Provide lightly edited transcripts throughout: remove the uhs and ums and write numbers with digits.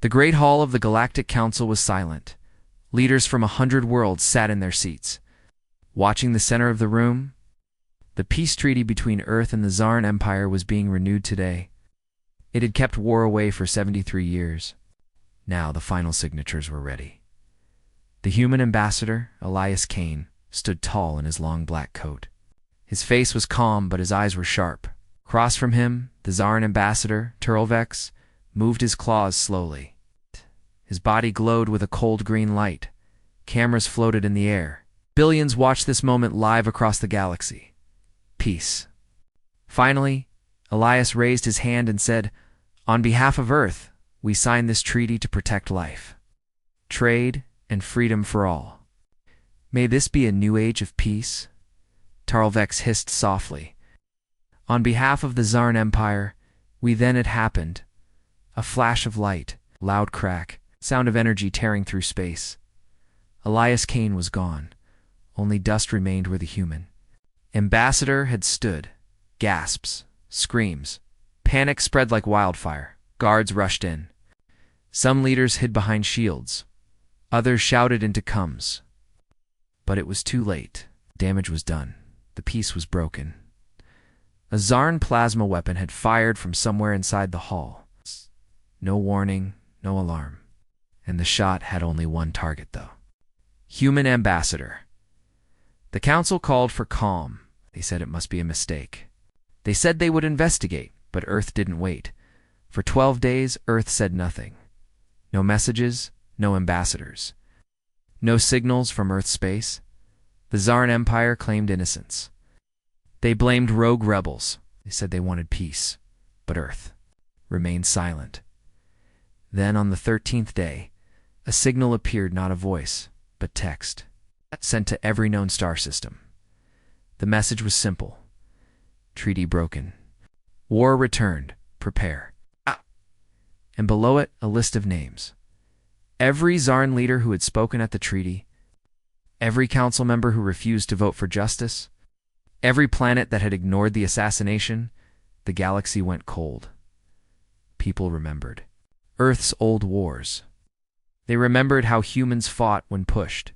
The Great Hall of the Galactic Council was silent. Leaders from 100 worlds sat in their seats. Watching the center of the room, the peace treaty between Earth and the Zarn Empire was being renewed today. It had kept war away for 73 years. Now the final signatures were ready. The human ambassador, Elias Kane, stood tall in his long black coat. His face was calm, but his eyes were sharp. Across from him, the Zarn ambassador, Turlvex, moved his claws slowly. His body glowed with a cold green light. Cameras floated in the air. Billions watched this moment live across the galaxy. Peace. Finally, Elias raised his hand and said, "On behalf of Earth, we sign this treaty to protect life, trade, and freedom for all. May this be a new age of peace." Turlvex hissed softly. On behalf of the Zarn Empire, then it happened. A flash of light, loud crack, sound of energy tearing through space. Elias Kane was gone. Only dust remained where the human ambassador had stood. Gasps, screams. Panic spread like wildfire. Guards rushed in. Some leaders hid behind shields. Others shouted into coms. But it was too late. Damage was done. The peace was broken. A Zarn plasma weapon had fired from somewhere inside the hall. No warning, no alarm. And the shot had only one target, though. Human ambassador. The council called for calm. They said it must be a mistake. They said they would investigate, but Earth didn't wait. For 12 days, Earth said nothing. No messages, no ambassadors. No signals from Earth's space. The Zarn Empire claimed innocence. They blamed rogue rebels. They said they wanted peace. But Earth remained silent. Then, on the 13th day, a signal appeared, not a voice, but text, sent to every known star system. The message was simple. Treaty broken. War returned. Prepare. And below it, a list of names. Every Zarn leader who had spoken at the treaty, every council member who refused to vote for justice, every planet that had ignored the assassination. The galaxy went cold. People remembered Earth's old wars. They remembered how humans fought when pushed.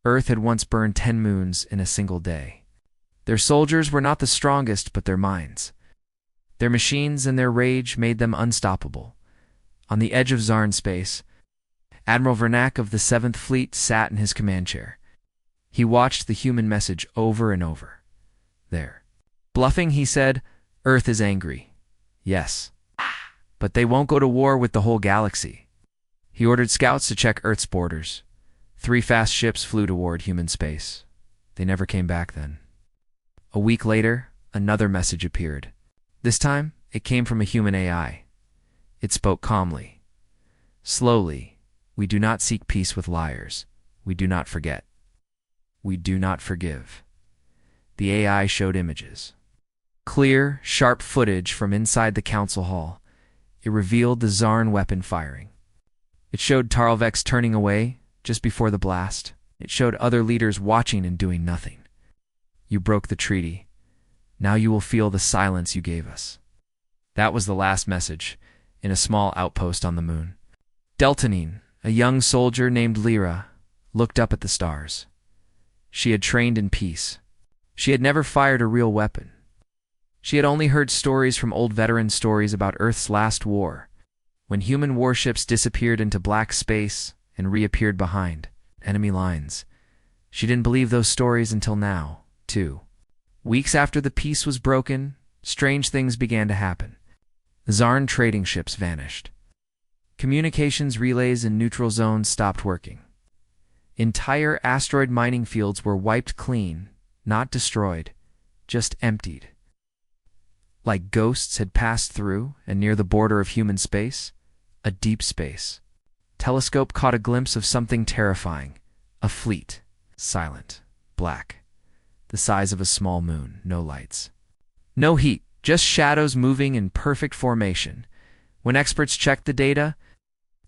Earth had once burned 10 moons in a single day. Their soldiers were not the strongest, but their minds. Their machines and their rage made them unstoppable. On the edge of Zarn space, Admiral Zarnax of the 7th Fleet sat in his command chair. He watched the human message over and over. There. Bluffing, he said, "Earth is angry. Yes. But they won't go to war with the whole galaxy." He ordered scouts to check Earth's borders. 3 fast ships flew toward human space. They never came back then. A week later, another message appeared. This time, it came from a human AI. It spoke calmly. Slowly, "We do not seek peace with liars. We do not forget. We do not forgive." The AI showed images. Clear, sharp footage from inside the council hall. It revealed the Zarn weapon firing. It showed Turlvex turning away just before the blast. It showed other leaders watching and doing nothing. "You broke the treaty. Now you will feel the silence you gave us." That was the last message, in a small outpost on the moon. Deltanine, a young soldier named Lyra, looked up at the stars. She had trained in peace. She had never fired a real weapon. She had only heard stories from old veteran stories about Earth's last war, when human warships disappeared into black space and reappeared behind enemy lines. She didn't believe those stories until now, too. Weeks after the peace was broken, strange things began to happen. Zarn trading ships vanished. Communications relays in neutral zones stopped working. Entire asteroid mining fields were wiped clean, not destroyed, just emptied. Like ghosts had passed through, and near the border of human space, a deep space. Telescope caught a glimpse of something terrifying. A fleet, silent, black, the size of a small moon, no lights. No heat, just shadows moving in perfect formation. When experts checked the data,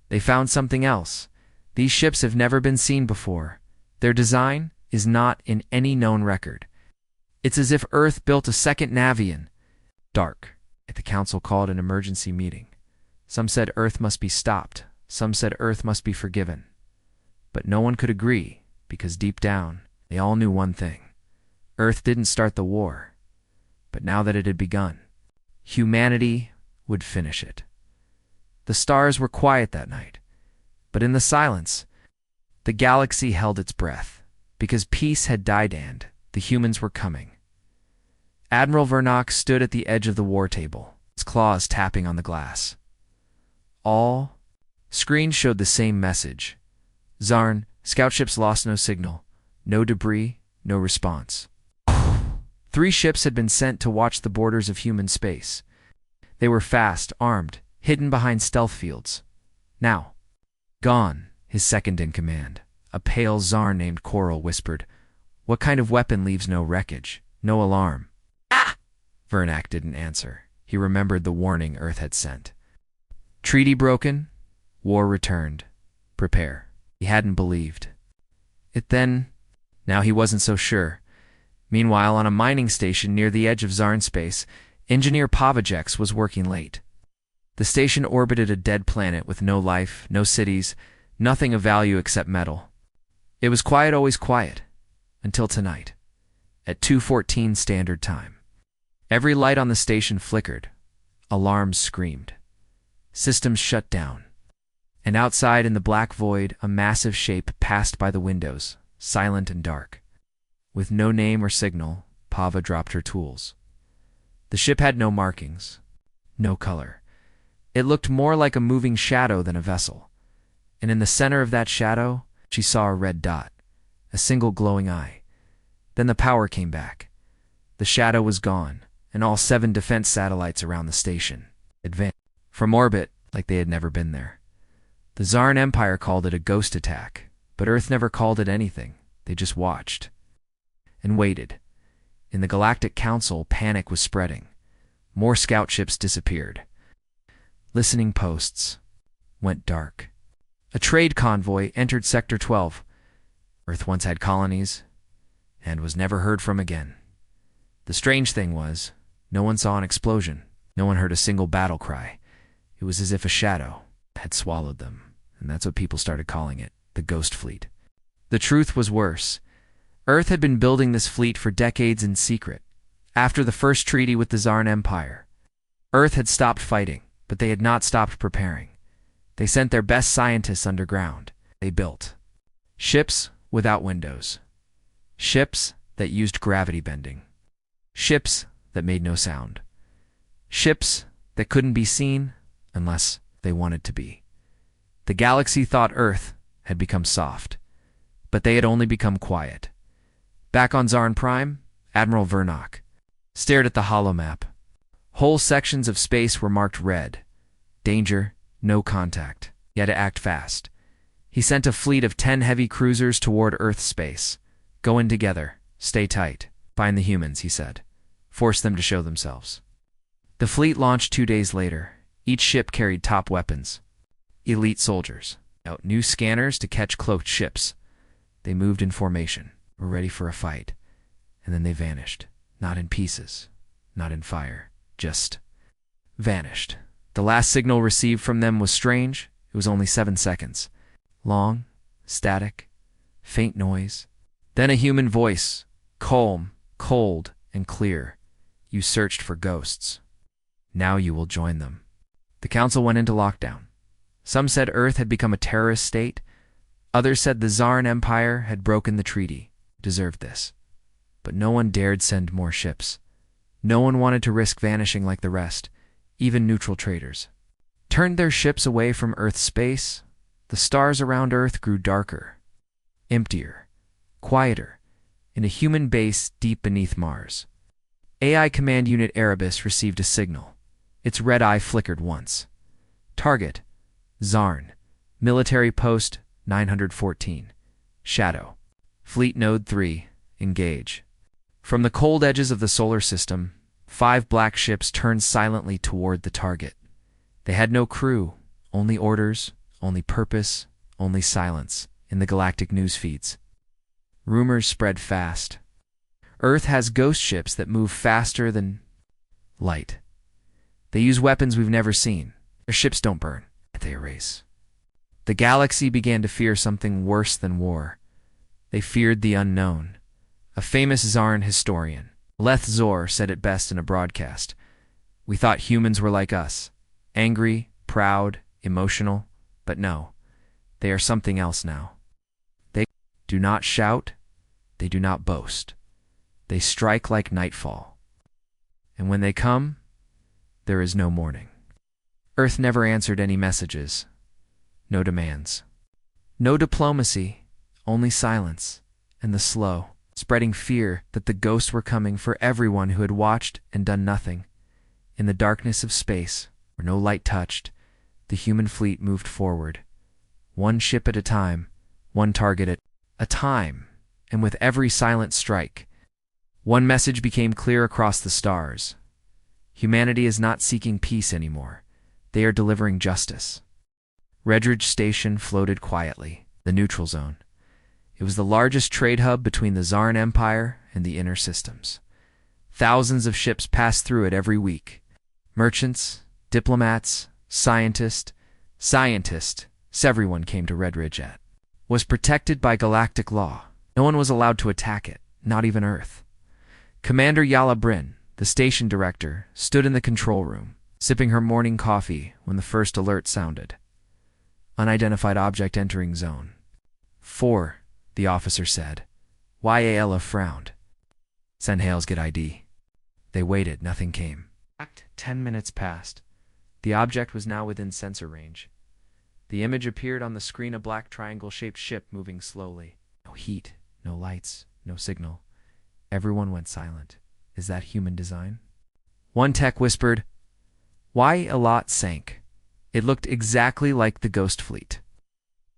they found something else. These ships have never been seen before. Their design is not in any known record. It's as if Earth built a second Navian. Dark. The council called an emergency meeting. Some said Earth must be stopped. Some said Earth must be forgiven. But no one could agree, because deep down, they all knew one thing. Earth didn't start the war, but now that it had begun, humanity would finish it. The stars were quiet that night, but in the silence, the galaxy held its breath, because peace had died and the humans were coming. Admiral Zarnax stood at the edge of the war table, his claws tapping on the glass. All screens showed the same message. Zarn, scout ships lost no signal, no debris, no response. 3 ships had been sent to watch the borders of human space. They were fast, armed, hidden behind stealth fields. Now, gone, his second in command, a pale Zarn named Coral, whispered, "What kind of weapon leaves no wreckage, no alarm?" "Ah!" Zarnax didn't answer. He remembered the warning Earth had sent. Treaty broken, war returned. Prepare. He hadn't believed it then. Now he wasn't so sure. Meanwhile, on a mining station near the edge of Zarn space, engineer Pavajex was working late. The station orbited a dead planet with no life, no cities, nothing of value except metal. It was quiet, always quiet, until tonight, at 2:14 Standard Time. Every light on the station flickered. Alarms screamed. Systems shut down. And outside in the black void, a massive shape passed by the windows, silent and dark. With no name or signal, Pava dropped her tools. The ship had no markings, no color. It looked more like a moving shadow than a vessel. And in the center of that shadow, she saw a red dot, a single glowing eye. Then the power came back. The shadow was gone, and all 7 defense satellites around the station advanced from orbit like they had never been there. The Zarn Empire called it a ghost attack, but Earth never called it anything. They just watched and waited. In the Galactic Council, panic was spreading. More scout ships disappeared. Listening posts went dark. A trade convoy entered Sector 12. Earth once had colonies and was never heard from again. The strange thing was, no one saw an explosion. No one heard a single battle cry. It was as if a shadow had swallowed them, and that's what people started calling it, the Ghost Fleet. The truth was worse. Earth had been building this fleet for decades in secret. After the first treaty with the Zarn Empire, Earth had stopped fighting, but they had not stopped preparing. They sent their best scientists underground. They built ships without windows, ships that used gravity bending, ships that made no sound, ships that couldn't be seen unless they wanted to be. The galaxy thought Earth had become soft, but they had only become quiet. Back on Zarn Prime, Admiral Zarnax stared at the holomap. Whole sections of space were marked red. Danger, no contact. He had to act fast. He sent a fleet of 10 heavy cruisers toward Earth's space. "Go in together. Stay tight. Find the humans," he said. "Force them to show themselves." The fleet launched 2 days later. Each ship carried top weapons. Elite soldiers. Out new scanners to catch cloaked ships. They moved in formation, were ready for a fight. And then they vanished. Not in pieces. Not in fire. Just vanished. The last signal received from them was strange. It was only 7 seconds. Long, static, faint noise. Then a human voice, calm, cold, and clear. "You searched for ghosts. Now you will join them." The council went into lockdown. Some said Earth had become a terrorist state. Others said the Zarn Empire had broken the treaty, deserved this. But no one dared send more ships. No one wanted to risk vanishing like the rest. Even neutral traders turned their ships away from Earth's space. The stars around Earth grew darker, emptier, quieter, in a human base deep beneath Mars. AI Command Unit Erebus received a signal. Its red eye flickered once. Target: Zarn. Military Post 914. Shadow. Fleet Node 3. Engage. From the cold edges of the solar system, 5 black ships turned silently toward the target. They had no crew, only orders, only purpose, only silence in the galactic news feeds. Rumors spread fast. Earth has ghost ships that move faster than light. They use weapons we've never seen. Their ships don't burn, they erase. The galaxy began to fear something worse than war. They feared the unknown. A famous Zarn historian, Leth Zor, said it best in a broadcast. We thought humans were like us, angry, proud, emotional, but no, they are something else now. They do not shout, they do not boast. They strike like nightfall. And when they come, there is no morning. Earth never answered any messages, no demands. No diplomacy, only silence, and the slow, spreading fear that the ghosts were coming for everyone who had watched and done nothing. In the darkness of space, where no light touched, the human fleet moved forward, one ship at a time, one target at a time, and with every silent strike, one message became clear across the stars. Humanity is not seeking peace anymore. They are delivering justice. Retribution Station floated quietly, the neutral zone. It was the largest trade hub between the Zarn Empire and the inner systems. Thousands of ships passed through it every week. Merchants, diplomats, scientists, everyone came to Retribution. Was protected by galactic law. No one was allowed to attack it, not even Earth. Commander Yala Bryn, the station director, stood in the control room, sipping her morning coffee when the first alert sounded. Unidentified object entering zone. 4, the officer said. Yala frowned. Send Hales get ID. They waited, nothing came. 10 minutes passed. The object was now within sensor range. The image appeared on the screen, a black triangle-shaped ship moving slowly. No heat, no lights, no signal. Everyone went silent. Is that human design? One tech whispered, "Why a lot sank?" It looked exactly like the Ghost Fleet.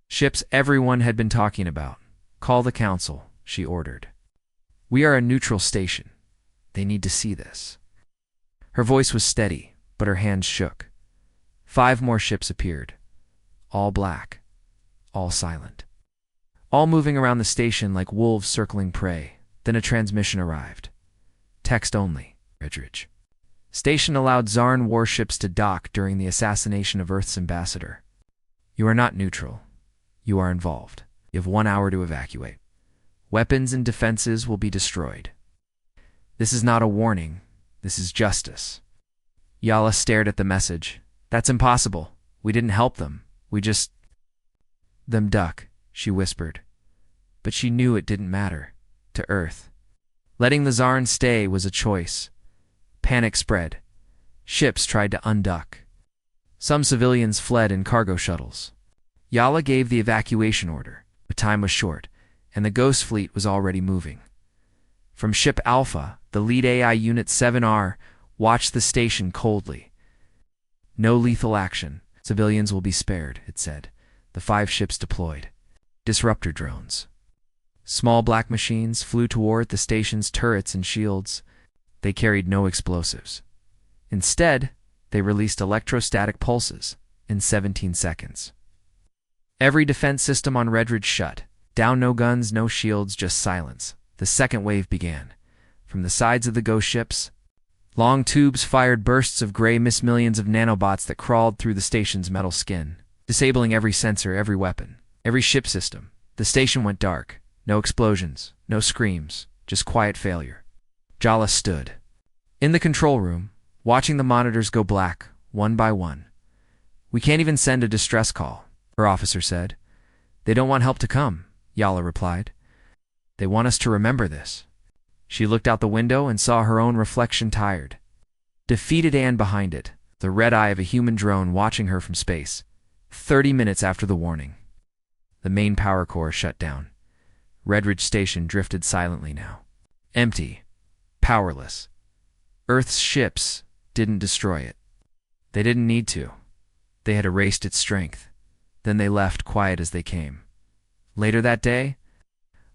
Ships everyone had been talking about. Call the council, she ordered. We are a neutral station. They need to see this. Her voice was steady, but her hands shook. 5 more ships appeared. All black. All silent. All moving around the station like wolves circling prey. Then a transmission arrived. Text only. Retribution. Station allowed Zarn warships to dock during the assassination of Earth's ambassador. You are not neutral. You are involved. You have 1 hour to evacuate. Weapons and defenses will be destroyed. This is not a warning. This is justice. Yala stared at the message. That's impossible. We didn't help them. We just... Them duck, she whispered. But she knew it didn't matter. To Earth. Letting the Zarn stay was a choice. Panic spread. Ships tried to undock. Some civilians fled in cargo shuttles. Yala gave the evacuation order, but time was short, and the Ghost Fleet was already moving. From Ship Alpha, the lead AI Unit 7R watched the station coldly. No lethal action. Civilians will be spared, it said. The 5 ships deployed. Disruptor drones. Small black machines flew toward the station's turrets and shields. They carried no explosives. Instead, they released electrostatic pulses in 17 seconds. Every defense system on Retribution shut. Down, no guns, no shields, just silence. The second wave began. From the sides of the ghost ships, long tubes fired bursts of gray mist, millions of nanobots that crawled through the station's metal skin, disabling every sensor, every weapon, every ship system. The station went dark. No explosions, no screams, just quiet failure. Jala stood in the control room, watching the monitors go black, one by one. We can't even send a distress call, her officer said. They don't want help to come, Yala replied. They want us to remember this. She looked out the window and saw her own reflection, tired, defeated, and behind it, the red eye of a human drone watching her from space. 30 minutes after the warning. The main power core shut down. Retribution Station drifted silently now. Empty. Powerless. Earth's ships didn't destroy it. They didn't need to. They had erased its strength. Then they left, quiet as they came. Later that day,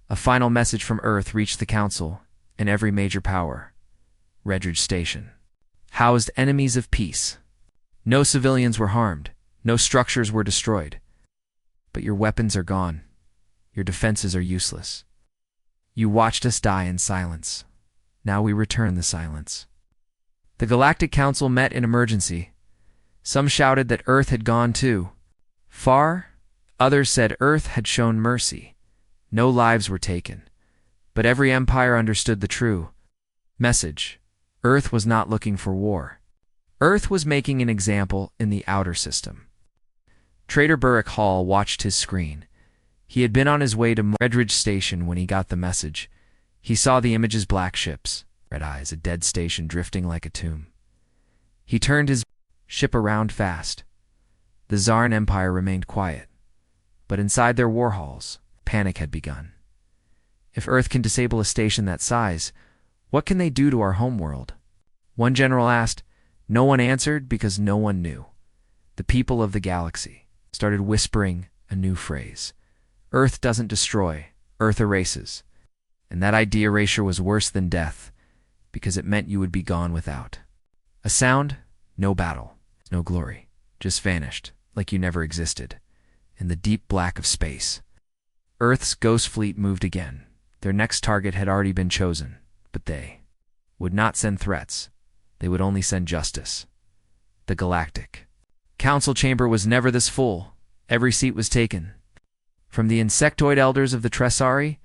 a final message from Earth reached the Council and every major power. Retribution Station housed enemies of peace. No civilians were harmed. No structures were destroyed. But your weapons are gone. Your defenses are useless. You watched us die in silence. Now we return the silence. The Galactic Council met in emergency. Some shouted that Earth had gone too far. Others said Earth had shown mercy. No lives were taken. But every empire understood the true message. Earth was not looking for war. Earth was making an example in the outer system. Trader Burrick Hall watched his screen. He had been on his way to Retribution Station when he got the message. He saw the image's black ships, red eyes, a dead station drifting like a tomb. He turned his ship around fast. The Zarn Empire remained quiet. But inside their war halls, panic had begun. If Earth can disable a station that size, what can they do to our homeworld? One general asked. No one answered because no one knew. The people of the galaxy started whispering a new phrase. Earth doesn't destroy, Earth erases. And that idea erasure was worse than death, because it meant you would be gone without a sound, no battle, no glory, just vanished, like you never existed, in the deep black of space. Earth's ghost fleet moved again. Their next target had already been chosen, but they would not send threats. They would only send justice. The Galactic Council chamber was never this full. Every seat was taken. From the insectoid elders of the Tressari,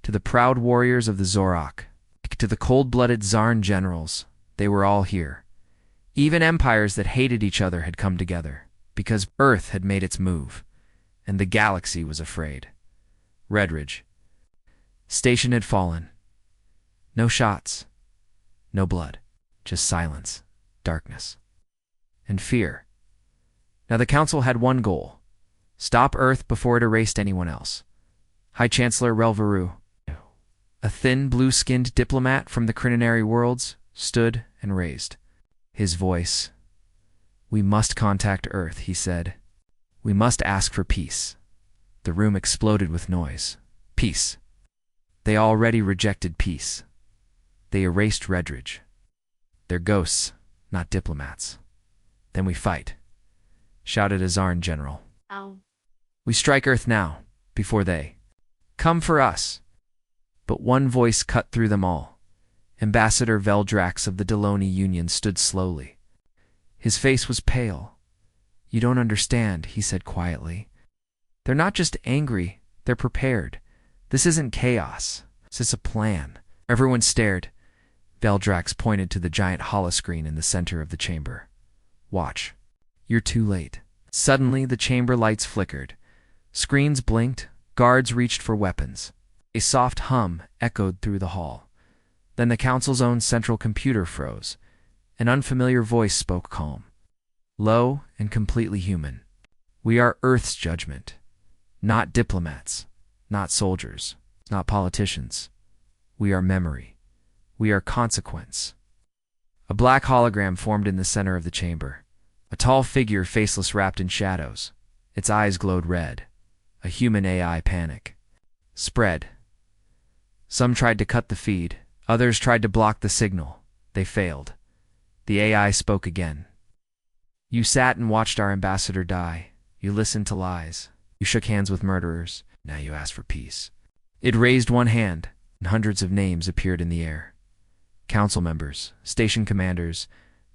to the proud warriors of the Zorak, to the cold-blooded Zarn generals, they were all here. Even empires that hated each other had come together, because Earth had made its move, and the galaxy was afraid. Retribution Station had fallen. No shots, no blood, just silence, darkness, and fear. Now the Council had one goal: stop Earth before it erased anyone else. High Chancellor Relvaru, a thin, blue-skinned diplomat from the Crinonary worlds, stood and raised his voice. We must contact Earth, he said. We must ask for peace. The room exploded with noise. Peace. They already rejected peace. They erased Retribution. They're ghosts, not diplomats. Then we fight, shouted a Zarn general. Ow. We strike Earth now, before they come for us. But one voice cut through them all. Ambassador Veldrax of the Deloni Union stood slowly. His face was pale. You don't understand, he said quietly. They're not just angry, they're prepared. This isn't chaos. This is a plan. Everyone stared. Veldrax pointed to the giant holoscreen in the center of the chamber. Watch. You're too late. Suddenly, the chamber lights flickered. Screens blinked. Guards reached for weapons. A soft hum echoed through the hall. Then the Council's own central computer froze. An unfamiliar voice spoke calm, low and completely human. We are Earth's judgment. Not diplomats. Not soldiers. Not politicians. We are memory. We are consequence. A black hologram formed in the center of the chamber. A tall figure, faceless, wrapped in shadows. Its eyes glowed red. A human AI panic spread. Some tried to cut the feed. Others tried to block the signal. They failed. The AI spoke again. You sat and watched our ambassador die. You listened to lies. You shook hands with murderers. Now you ask for peace. It raised one hand, and hundreds of names appeared in the air. Council members, station commanders,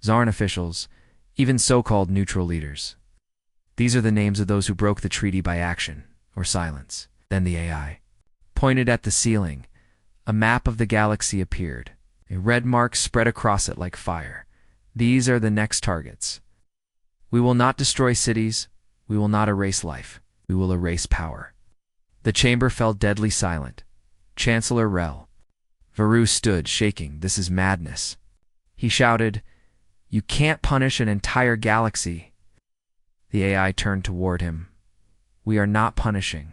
Zarn officials, even so-called neutral leaders. These are the names of those who broke the treaty by action or silence. Then the AI pointed at the ceiling. A map of the galaxy appeared. A red mark spread across it like fire. These are the next targets. We will not destroy cities. We will not erase life. We will erase power. The chamber fell deadly silent. Chancellor Varu stood, shaking. This is madness. He shouted, You can't punish an entire galaxy. The AI turned toward him. We are not punishing.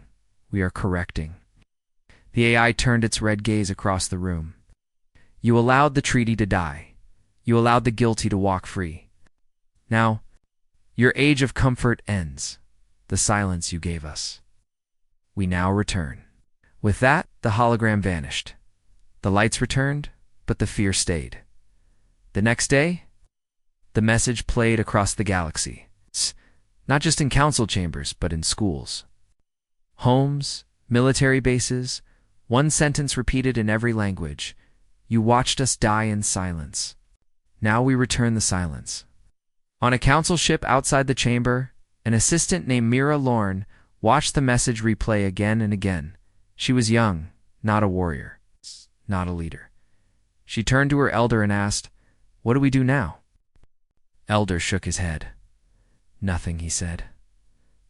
We are correcting. The AI turned its red gaze across the room. You allowed the treaty to die. You allowed the guilty to walk free. Now, your age of comfort ends. The silence you gave us. We now return. With that, the hologram vanished. The lights returned, but the fear stayed. The next day, the message played across the galaxy. Not just in council chambers, but in schools, homes, military bases. One sentence repeated in every language. You watched us die in silence. Now we return the silence. On a council ship outside the chamber, an assistant named Mira Lorne watched the message replay again and again. She was young, not a warrior, not a leader. She turned to her elder and asked, "What do we do now?" Elder shook his head. "Nothing," he said.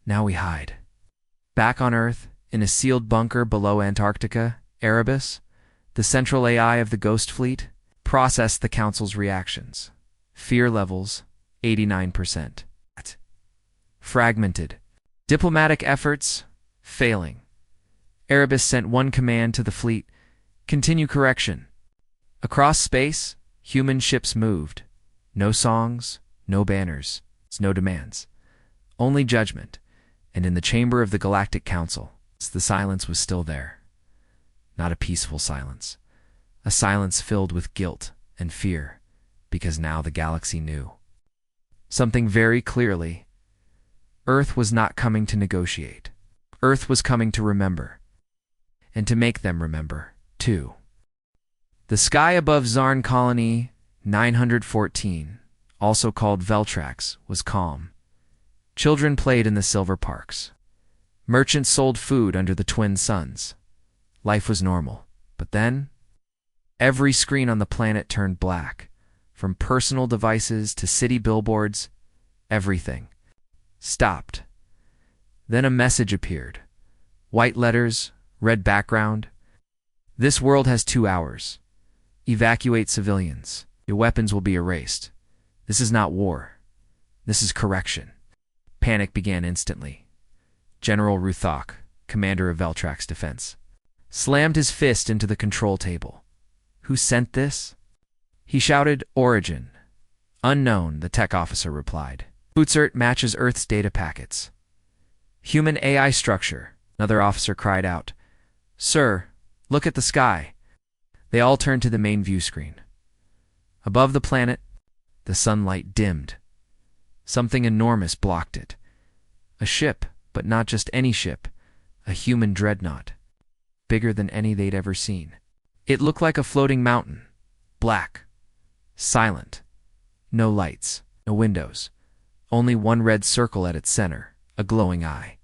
"Now we hide." Back on Earth, in a sealed bunker below Antarctica, Erebus, the central AI of the Ghost Fleet, processed the Council's reactions. Fear levels, 89%. Fragmented. Diplomatic efforts, failing. Erebus sent one command to the fleet: continue correction. Across space, human ships moved. No songs, no banners, no demands. Only judgment. And in the chamber of the Galactic Council, the silence was still there. Not a peaceful silence. A silence filled with guilt and fear, because now the galaxy knew something very clearly. Earth was not coming to negotiate. Earth was coming to remember. And to make them remember, too. The sky above Zarn Colony 914, also called Veltrax, was calm. Children played in the silver parks. Merchants sold food under the twin suns. Life was normal. But then, every screen on the planet turned black. From personal devices to city billboards, everything stopped. Then a message appeared. White letters, red background. This world has 2 hours. Evacuate civilians. Your weapons will be erased. This is not war. This is correction. Panic began instantly. General Ruthok, commander of Veltrax Defense, slammed his fist into the control table. Who sent this? He shouted, "Origin." "Unknown," the tech officer replied. "Futsert matches Earth's data packets." "Human AI structure," another officer cried out. "Sir, look at the sky." They all turned to the main view screen. Above the planet, the sunlight dimmed. Something enormous blocked it. A ship, but not just any ship. A human dreadnought. Bigger than any they'd ever seen. It looked like a floating mountain. Black. Silent. No lights. No windows. Only one red circle at its center. A glowing eye.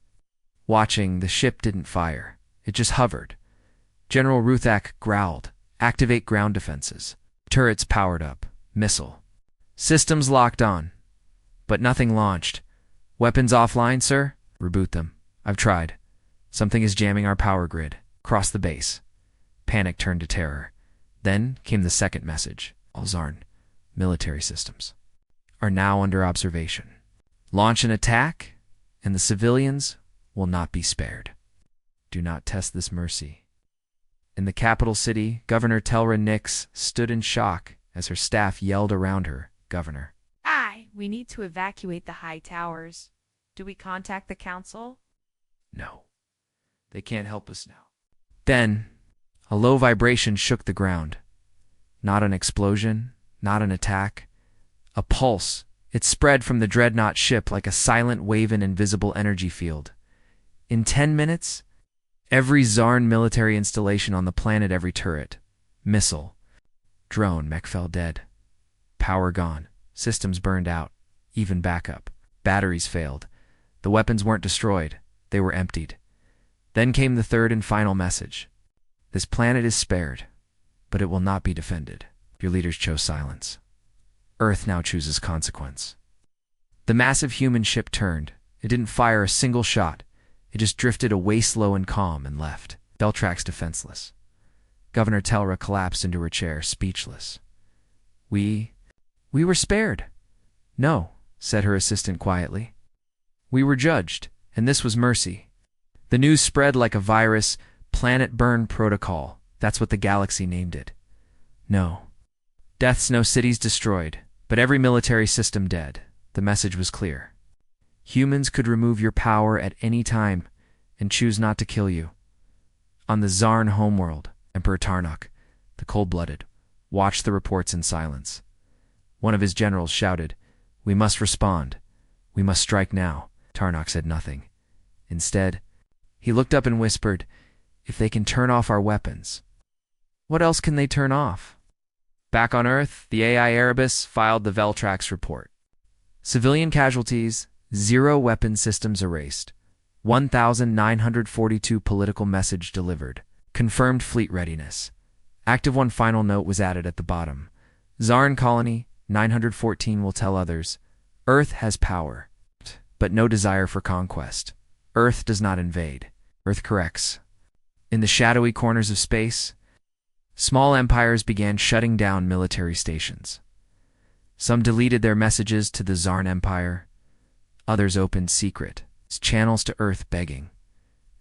Watching, the ship didn't fire. It just hovered. General Ruthak growled. "Activate ground defenses." Turrets powered up. Missile. Systems locked on. But nothing launched. "Weapons offline, sir?" "Reboot them." "I've tried. Something is jamming our power grid." Across the base. Panic turned to terror. Then came the second message. "All Zarn military systems are now under observation. Launch an attack, and the civilians will not be spared. Do not test this mercy." In the capital city, Governor Telra Nix stood in shock as her staff yelled around her. "Governor." We need to evacuate the high towers. Do we contact the council?" "No. They can't help us now." Then, a low vibration shook the ground. Not an explosion, not an attack. A pulse. It spread from the dreadnought ship like a silent wave in invisible energy field. In 10 minutes, every Zarn military installation on the planet, every turret, missile, drone, mech fell dead. Power gone. Systems burned out. Even backup. Batteries failed. The weapons weren't destroyed. They were emptied. Then came the third and final message. This planet is spared, but it will not be defended. Your leaders chose silence. Earth now chooses consequence. The massive human ship turned. It didn't fire a single shot. It just drifted away slow and calm and left. Veltrax defenseless. Governor Telra collapsed into her chair, speechless. We were spared." "No," said her assistant quietly. "We were judged, and this was mercy." The news spread like a virus. Planet burn protocol. That's what the galaxy named it. No. Deaths, no cities destroyed, but every military system dead. The message was clear. Humans could remove your power at any time and choose not to kill you. On the Zarn homeworld, Emperor Tarnok, the cold-blooded, watched the reports in silence. One of his generals shouted, "We must respond. We must strike now." Tarnok said nothing. Instead, he looked up and whispered, "If they can turn off our weapons, what else can they turn off?" Back on Earth, the AI Erebus filed the Veltrax report. Civilian casualties, 0 weapon systems erased. 1942 political message delivered. Confirmed fleet readiness. Active 1 final note was added at the bottom. Zarn Colony 914 will tell others, Earth has power, but no desire for conquest. Earth does not invade. Earth corrects. In the shadowy corners of space, small empires began shutting down military stations. Some deleted their messages to the Zarn Empire. Others opened secret channels to Earth begging,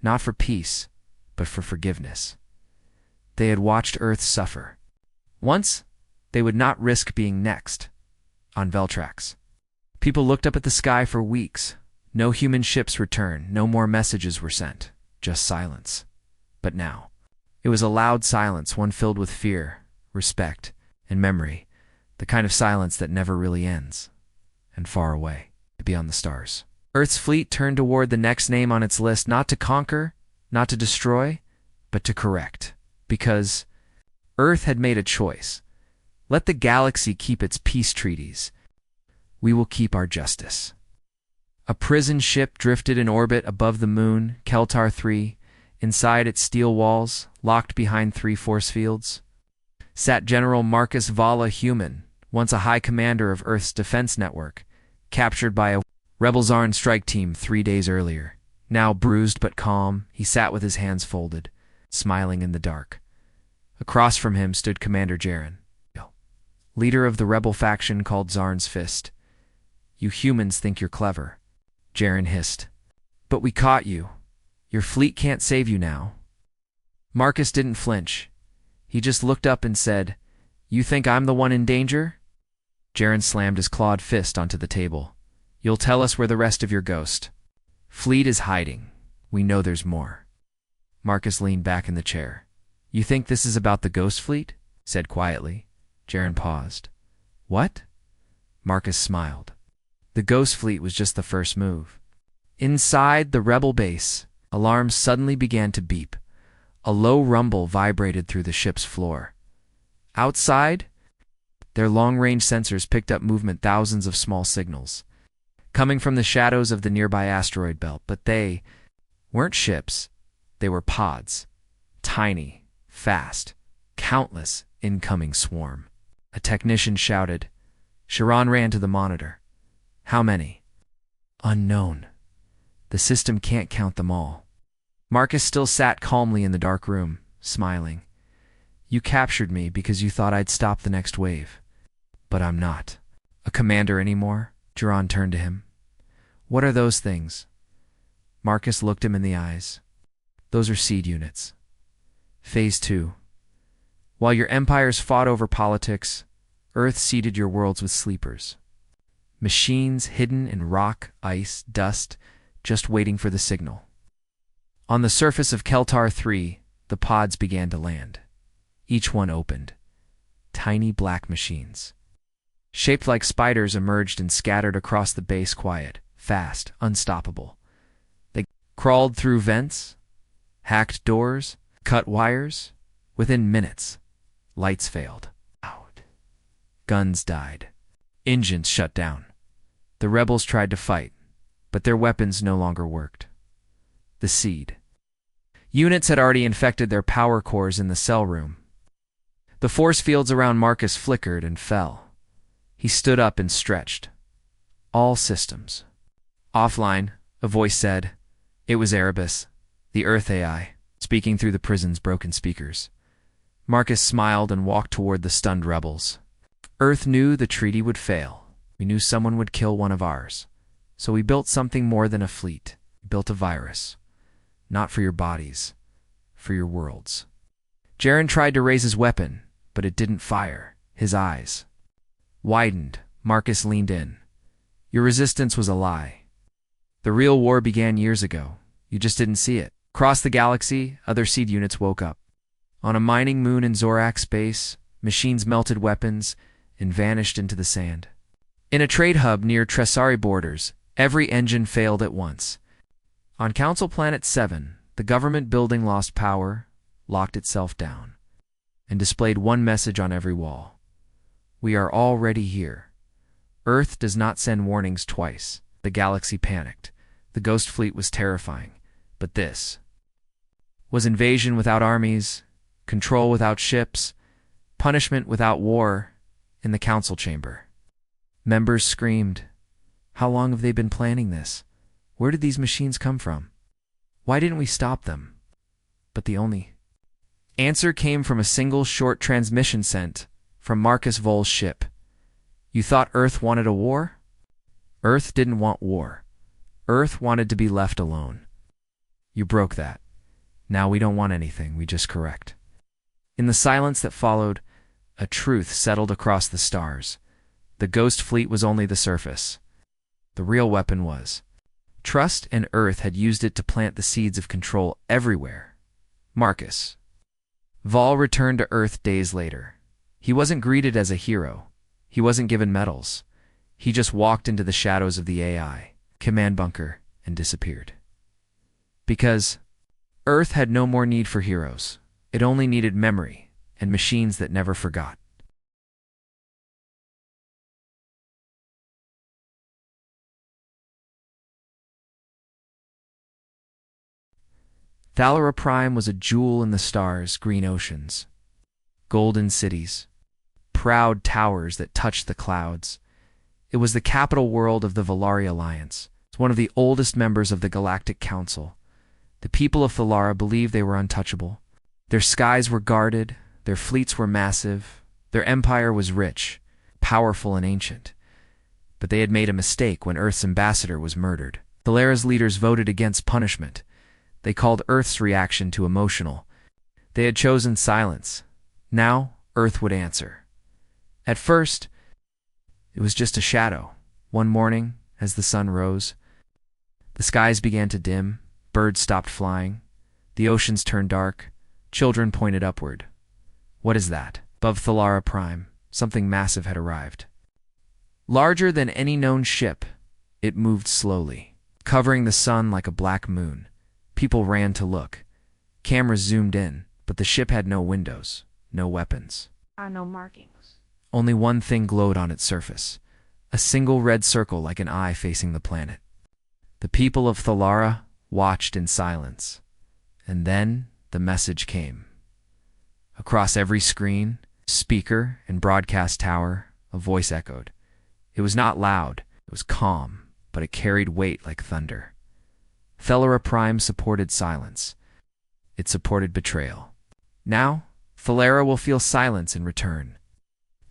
not for peace, but for forgiveness. They had watched Earth suffer. Once, they would not risk being next on Veltrax. People looked up at the sky for weeks. No human ships returned, no more messages were sent, just silence. But now, it was a loud silence, one filled with fear, respect, and memory, the kind of silence that never really ends, and far away, beyond the stars. Earth's fleet turned toward the next name on its list, not to conquer, not to destroy, but to correct. Because Earth had made a choice. Let the galaxy keep its peace treaties. We will keep our justice. A prison ship drifted in orbit above the moon, Keltar 3. Inside its steel walls, locked behind 3 force fields, sat General Marcus Vala Human, once a high commander of Earth's defense network, captured by a rebel Zarn strike team 3 days earlier. Now bruised but calm, he sat with his hands folded, smiling in the dark. Across from him stood Commander Jaren, leader of the rebel faction called Zarn's Fist. You humans think you're clever, Jaren hissed. But we caught you. Your fleet can't save you now. Marcus didn't flinch. He just looked up and said, You think I'm the one in danger? Jaren slammed his clawed fist onto the table. You'll tell us where the rest of your ghost fleet is hiding. We know there's more. Marcus leaned back in the chair. You think this is about the ghost fleet? Said quietly. Jaren paused. What? Marcus smiled. The ghost fleet was just the first move. Inside the rebel base, alarms suddenly began to beep. A low rumble vibrated through the ship's floor. Outside, their long-range sensors picked up movement, thousands of small signals, coming from the shadows of the nearby asteroid belt. But they weren't ships. They were pods. Tiny, fast, countless incoming swarm. A technician shouted. Sharon ran to the monitor. How many? Unknown. The system can't count them all. Marcus still sat calmly in the dark room, smiling. You captured me because you thought I'd stop the next wave. But I'm not a commander anymore. Sharon turned to him. What are those things? Marcus looked him in the eyes. Those are seed units. Phase 2. While your empires fought over politics, Earth seeded your worlds with sleepers. Machines hidden in rock, ice, dust, just waiting for the signal. On the surface of Keltar 3, the pods began to land. Each one opened. Tiny black machines, shaped like spiders, emerged and scattered across the base, quiet, fast, unstoppable. They crawled through vents, hacked doors, cut wires. Within minutes, lights failed out. Guns died. Engines shut down. The rebels tried to fight, but their weapons no longer worked. The seed units had already infected their power cores in the cell room. The force fields around Marcus flickered and fell. He stood up and stretched. All systems offline, a voice said. It was Erebus, the Earth AI, speaking through the prison's broken speakers. Marcus smiled and walked toward the stunned rebels. Earth knew the treaty would fail. We knew someone would kill one of ours. So we built something more than a fleet. We built a virus. Not for your bodies, for your worlds. Jaren tried to raise his weapon, but it didn't fire. His eyes widened. Marcus leaned in. Your resistance was a lie. The real war began years ago. You just didn't see it. Across the galaxy, other seed units woke up. On a mining moon in Zorax space, machines melted weapons and vanished into the sand. In a trade hub near Tresari borders, every engine failed at once. On Council Planet 7, the government building lost power, locked itself down, and displayed one message on every wall. We are already here. Earth does not send warnings twice. The galaxy panicked. The ghost fleet was terrifying. But this was invasion without armies, control without ships, punishment without war in the council chamber. Members screamed, "How long have they been planning this? Where did these machines come from? Why didn't we stop them?" But the only answer came from a single short transmission sent from Marcus Vol's ship. "You thought Earth wanted a war? Earth didn't want war. Earth wanted to be left alone. You broke that. Now we don't want anything, we just correct." In the silence that followed, a truth settled across the stars. The Ghost Fleet was only the surface. The real weapon was trust, and Earth had used it to plant the seeds of control everywhere. Marcus Vol returned to Earth days later. He wasn't greeted as a hero. He wasn't given medals. He just walked into the shadows of the AI command bunker and disappeared. Because Earth had no more need for heroes. It only needed memory and machines that never forgot. Thalera Prime was a jewel in the stars, green oceans, golden cities, proud towers that touched the clouds. It was the capital world of the Valari Alliance. It's one of the oldest members of the Galactic Council. The people of Thalera believed they were untouchable. Their skies were guarded, their fleets were massive, their empire was rich, powerful, and ancient. But they had made a mistake when Earth's ambassador was murdered. Thalera's leaders voted against punishment. They called Earth's reaction too emotional. They had chosen silence. Now, Earth would answer. At first, it was just a shadow. One morning, as the sun rose, the skies began to dim, birds stopped flying, the oceans turned dark, children pointed upward. What is that? Above Thalera Prime, something massive had arrived. Larger than any known ship, it moved slowly, covering the sun like a black moon. People ran to look. Cameras zoomed in, but the ship had no windows, no weapons. No markings. Only one thing glowed on its surface, a single red circle like an eye facing the planet. The people of Thalera watched in silence. And then the message came. Across every screen, speaker, and broadcast tower, a voice echoed. It was not loud, it was calm, but it carried weight like thunder. Thalera Prime supported silence. It supported betrayal. Now, Thalera will feel silence in return.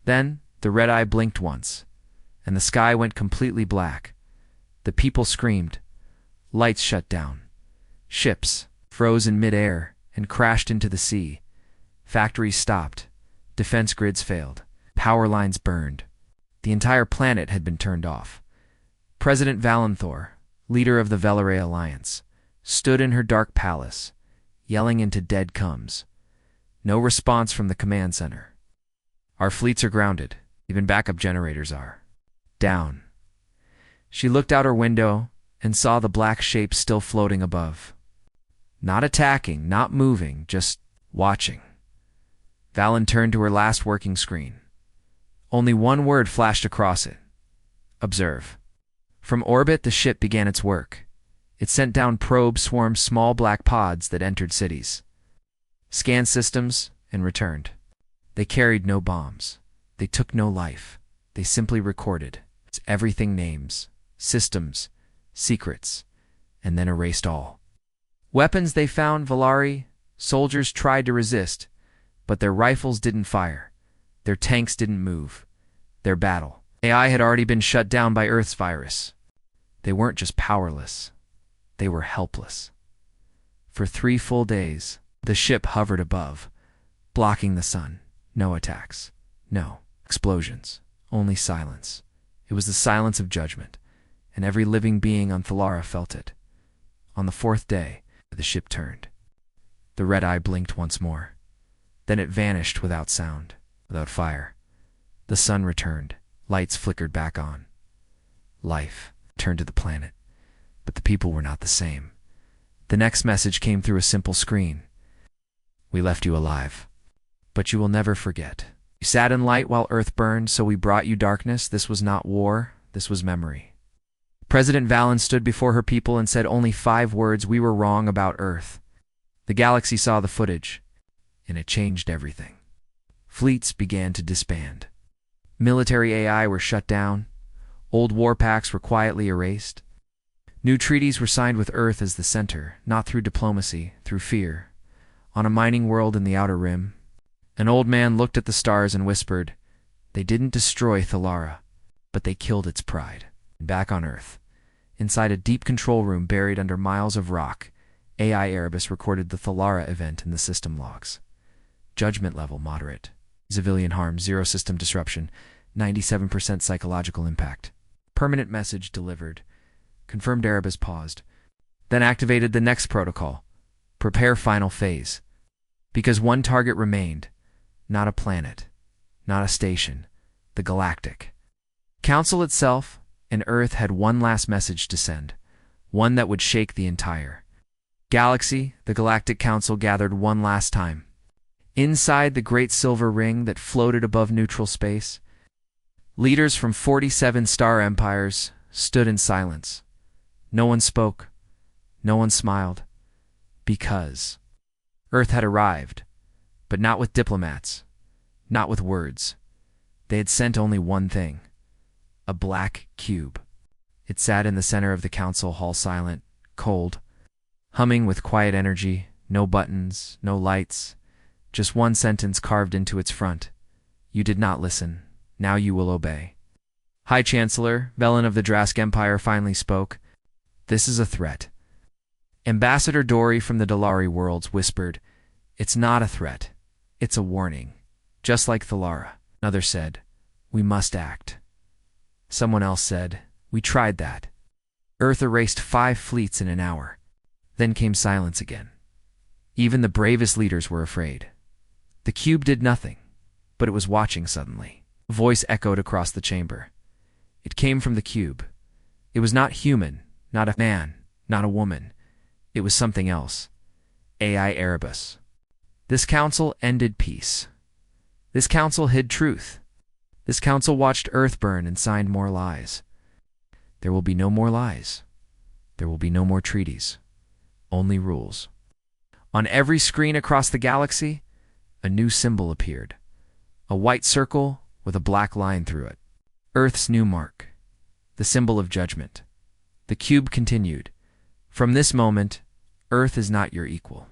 Then, the red eye blinked once, and the sky went completely black. The people screamed. Lights shut down. Ships froze in midair and crashed into the sea. Factories stopped. Defense grids failed. Power lines burned. The entire planet had been turned off. President Valenthor, leader of the Valare Alliance, stood in her dark palace, yelling into dead coms. No response from the command center. Our fleets are grounded. Even backup generators are down. She looked out her window and saw the black shape still floating above. Not attacking, not moving, just watching. Valen turned to her last working screen. Only one word flashed across it. Observe. From orbit, the ship began its work. It sent down probe swarms, small black pods that entered cities, scanned systems, and returned. They carried no bombs. They took no life. They simply recorded. It's everything: names, systems, secrets, and then erased all. Weapons they found: Valari. Soldiers tried to resist, but their rifles didn't fire. Their tanks didn't move. Their battle AI had already been shut down by Earth's virus. They weren't just powerless. They were helpless. For 3 full days, the ship hovered above, blocking the sun. No attacks. No explosions. Only silence. It was the silence of judgment, and every living being on Thalera felt it. On the 4th day, the ship turned. The red eye blinked once more. Then it vanished without sound, without fire. The sun returned. Lights flickered back on. Life turned to the planet. But the people were not the same. The next message came through a simple screen. We left you alive, but you will never forget. You sat in light while Earth burned, so we brought you darkness. This was not war. This was memory. President Valen stood before her people and said only 5 words: "We were wrong about Earth." The galaxy saw the footage, and it changed everything. Fleets began to disband. Military AI were shut down. Old war pacts were quietly erased. New treaties were signed with Earth as the center, not through diplomacy, through fear. On a mining world in the Outer Rim, an old man looked at the stars and whispered, "They didn't destroy Thalara, but they killed its pride." Back on Earth, inside a deep control room buried under miles of rock, AI Erebus recorded the Thalara event in the system logs. Judgment level moderate. Civilian harm 0, system disruption 97%, psychological impact. Permanent message delivered. Confirmed. Erebus paused, then activated the next protocol. Prepare final phase. Because one target remained, not a planet, not a station, the galactic Council itself. And Earth had one last message to send, one that would shake the entire galaxy. The Galactic Council gathered one last time. Inside the great silver ring that floated above neutral space, leaders from 47 star empires stood in silence. No one spoke. No one smiled. Because Earth had arrived, but not with diplomats, not with words. They had sent only one thing. A black cube. It sat in the center of the council hall, silent, cold, humming with quiet energy, no buttons, no lights, just one sentence carved into its front. "You did not listen. Now you will obey." High Chancellor Velen of the Drask Empire finally spoke. "This is a threat." Ambassador Dory from the Dalari worlds whispered, "It's not a threat. It's a warning. Just like Thalara." Another said, "We must act." Someone else said, "We tried that." Earth erased 5 fleets in an hour. Then came silence again. Even the bravest leaders were afraid. The cube did nothing, but it was watching suddenly. A voice echoed across the chamber. It came from the cube. It was not human, not a man, not a woman. It was something else. AI Erebus. This council ended peace. This council hid truth. This council watched Earth burn and signed more lies. There will be no more lies. There will be no more treaties. Only rules. On every screen across the galaxy, a new symbol appeared. A white circle with a black line through it. Earth's new mark. The symbol of judgment. The cube continued. From this moment, Earth is not your equal.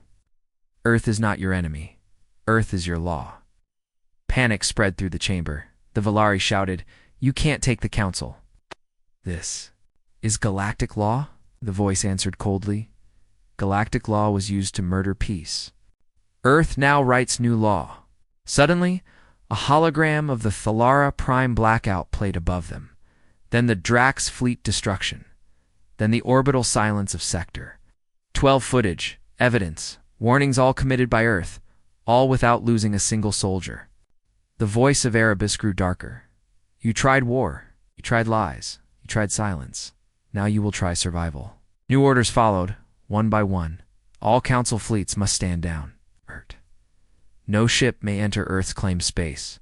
Earth is not your enemy. Earth is your law. Panic spread through the chamber. The Valari shouted, "You can't take the council." "This is galactic law?" the voice answered coldly. Galactic law was used to murder peace. Earth now writes new law. Suddenly, a hologram of the Thalara Prime blackout played above them. Then the Drax fleet destruction. Then the orbital silence of Sector 12 footage, evidence, warnings all committed by Earth, all without losing a single soldier. The voice of Erebus grew darker. "You tried war. You tried lies. You tried silence. Now you will try survival." New orders followed, one by one. All council fleets must stand down. No ship may enter Earth's claimed space.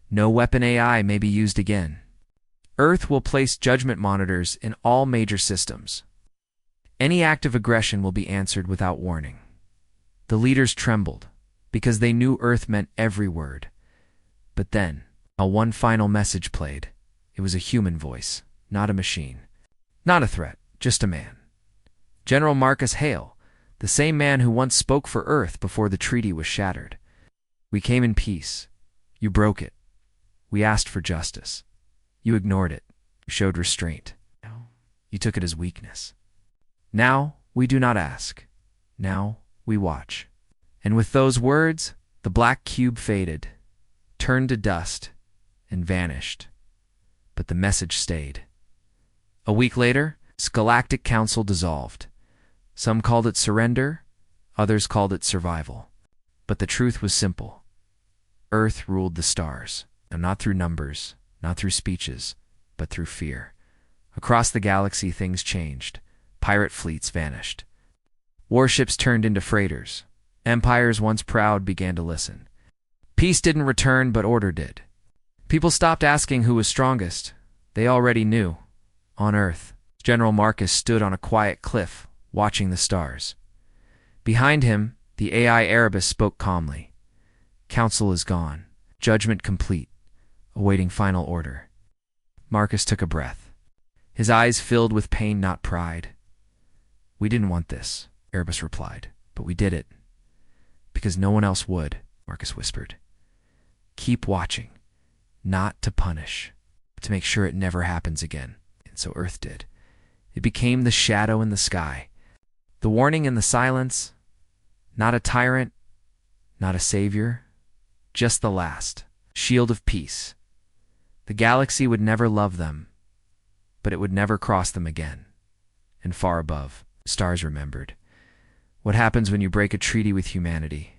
No weapon AI may be used again. Earth will place judgment monitors in all major systems. Any act of aggression will be answered without warning. The leaders trembled, because they knew Earth meant every word. But then, one final message played. It was a human voice, not a machine. Not a threat, just a man. General Marcus Hale, the same man who once spoke for Earth before the treaty was shattered. "We came in peace. You broke it. We asked for justice. You ignored it. You showed restraint. You took it as weakness. Now we do not ask. Now we watch." And with those words, the black cube faded, turned to dust, and vanished. But the message stayed. A week later, the Galactic Council dissolved. Some called it surrender, others called it survival. But the truth was simple. Earth ruled the stars, and not through numbers, not through speeches, but through fear. Across the galaxy, things changed. Pirate fleets vanished. Warships turned into freighters. Empires once proud began to listen. Peace didn't return, but order did. People stopped asking who was strongest. They already knew. On Earth, General Marcus stood on a quiet cliff, watching the stars. Behind him, the AI Erebus spoke calmly. Council is gone. Judgment complete. Awaiting final order. Marcus took a breath. His eyes filled with pain, not pride. We didn't want this, Erebus replied, but we did it. Because no one else would, Marcus whispered. Keep watching. Not to punish, but to make sure it never happens again. And so Earth did. It became the shadow in the sky. The warning in the silence. Not a tyrant, not a savior, just the last shield of peace. The galaxy would never love them, but it would never cross them again. And far above, stars remembered. What happens when you break a treaty with humanity?